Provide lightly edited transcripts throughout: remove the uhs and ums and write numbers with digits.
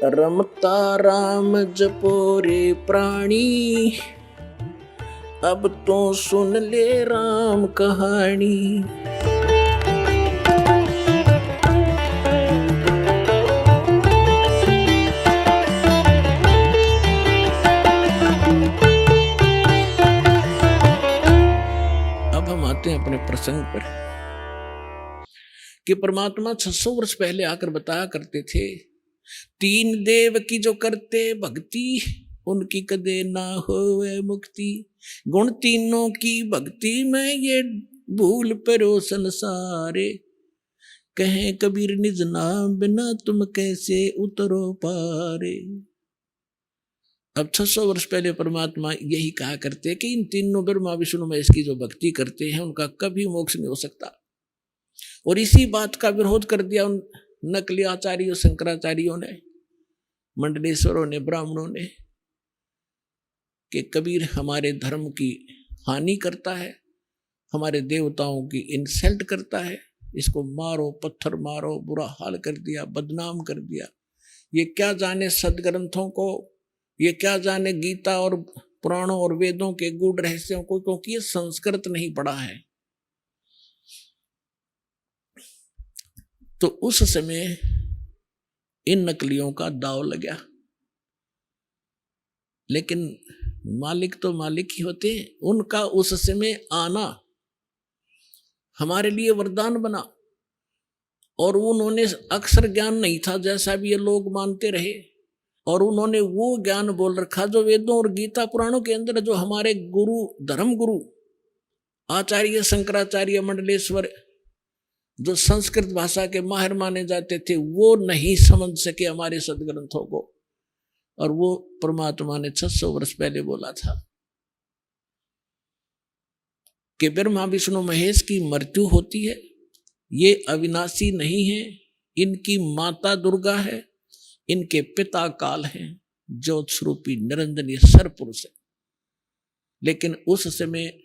रमता राम जपो रे प्राणी, अब तो सुन ले राम कहानी। अब हम आते हैं अपने प्रसंग पर कि परमात्मा 600 वर्ष पहले आकर बताया करते थे, तीन देव की जो करते भक्ति, उनकी कदे ना होवे मुक्ति। गुण तीनों की भक्ति में ये भूल परो संसारे, कहें कबीर निज नाम बिना तुम कैसे उतरो पारे। अब 600 वर्ष पहले परमात्मा यही कहा करते कि इन तीनों ब्रह्मा विष्णु महेश की जो भक्ति करते हैं उनका कभी मोक्ष नहीं हो सकता। और इसी बात का विरोध कर दिया उन नकली आचार्यों, शंकराचार्यों ने, मंडलेश्वरों ने, ब्राह्मणों ने, कि कबीर हमारे धर्म की हानि करता है, हमारे देवताओं की इंसल्ट करता है, इसको मारो, पत्थर मारो, बुरा हाल कर दिया, बदनाम कर दिया। ये क्या जाने सदग्रंथों को, ये क्या जाने गीता और पुराणों और वेदों के गूढ़ रहस्यों को, क्योंकि ये संस्कृत नहीं पढ़ा है। तो उस समय इन नकलियों का दाव लगा। लेकिन मालिक तो मालिक ही होते हैं, उनका उस समय आना हमारे लिए वरदान बना। और उन्होंने अक्षर ज्ञान नहीं था जैसा भी ये लोग मानते रहे, और उन्होंने वो ज्ञान बोल रखा जो वेदों और गीता पुराणों के अंदर, जो हमारे गुरु, धर्म गुरु आचार्य शंकराचार्य, मंडलेश्वर, जो संस्कृत भाषा के माहिर माने जाते थे, वो नहीं समझ सके हमारे सदग्रंथों को। और वो परमात्मा ने 600 वर्ष पहले बोला था कि ब्रह्मा विष्णु महेश की मृत्यु होती है, ये अविनाशी नहीं है, इनकी माता दुर्गा है, इनके पिता काल हैं, ज्योत स्वरूपी निरंजनीय सरपुरुष है। लेकिन उस समय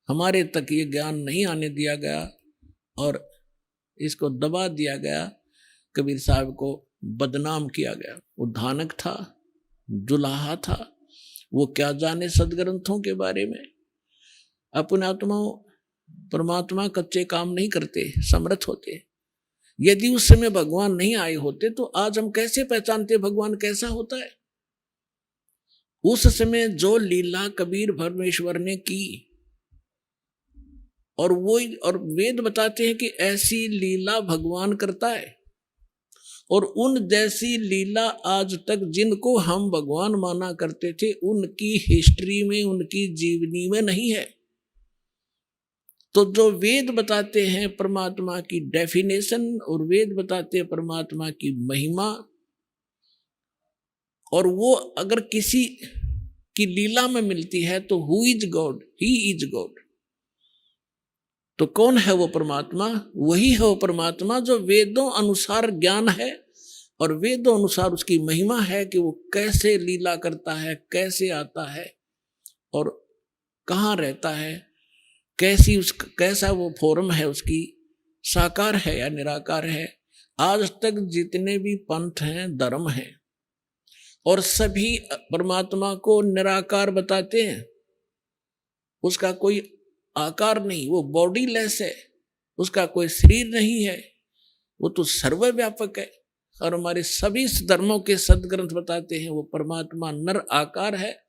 हमारे तक ये ज्ञान नहीं आने दिया गया और इसको दबा दिया गया, कबीर साहब को बदनाम किया गया। वो धानक था, जुलाहा था, वो क्या जाने सदग्रंथों के बारे में। अपने आत्माओं, परमात्मा कच्चे काम नहीं करते, समर्थ होते। यदि उस समय भगवान नहीं आए होते तो आज हम कैसे पहचानते भगवान कैसा होता है। उस समय जो लीला कबीर परमेश्वर ने की, और वो, और वेद बताते हैं कि ऐसी लीला भगवान करता है। और उन जैसी लीला आज तक जिनको हम भगवान माना करते थे, उनकी हिस्ट्री में, उनकी जीवनी में नहीं है। तो जो वेद बताते हैं परमात्मा की डेफिनेशन, और वेद बताते हैं परमात्मा की महिमा, और वो अगर किसी की लीला में मिलती है तो who is God, he is God. तो कौन है वो परमात्मा? वही है वो परमात्मा जो वेदों अनुसार ज्ञान है और वेदों अनुसार उसकी महिमा है कि वो कैसे लीला करता है, कैसे आता है और कहाँ रहता है, कैसा वो फॉर्म है उसकी, साकार है या निराकार है। आज तक जितने भी पंथ हैं, धर्म हैं, और सभी परमात्मा को निराकार बताते हैं। उसका कोई आकार नहीं, वो बॉडीलेस है, उसका कोई शरीर नहीं है, वो तो सर्वव्यापक है। और हमारे सभी धर्मों के सदग्रंथ बताते हैं वो परमात्मा नर आकार है,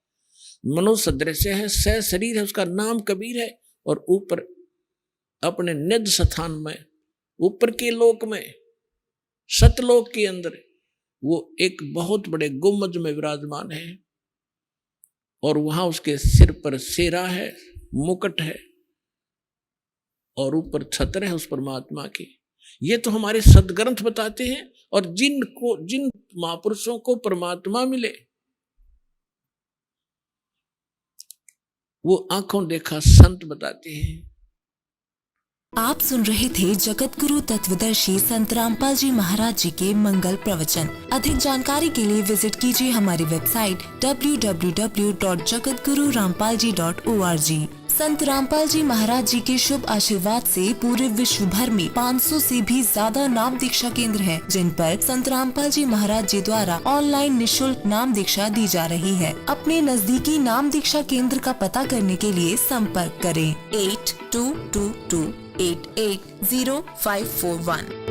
मनुष्य सदृश है, शरीर है, उसका नाम कबीर है। और ऊपर अपने निज स्थान में, ऊपर के लोक में, सतलोक के अंदर वो एक बहुत बड़े गुम्बज में विराजमान है, और वहां उसके सिर पर सेरा है, मुकुट है, और ऊपर छत्र है उस परमात्मा की। ये तो हमारे सदग्रंथ बताते हैं। और जिन महापुरुषों को परमात्मा मिले, वो आंखों देखा संत बताते हैं। आप सुन रहे थे जगत गुरु तत्वदर्शी संत रामपाल जी महाराज जी के मंगल प्रवचन। अधिक जानकारी के लिए विजिट कीजिए हमारी वेबसाइट www.jagatgururampalji.org। संत रामपाल जी महाराज जी के शुभ आशीर्वाद से पूरे विश्व भर में 500 से भी ज्यादा नाम दीक्षा केंद्र हैं, जिन पर संत रामपाल जी महाराज जी द्वारा ऑनलाइन निशुल्क नाम दीक्षा दी जा रही है। अपने नजदीकी नाम दीक्षा केंद्र का पता करने के लिए संपर्क करें 8222880541।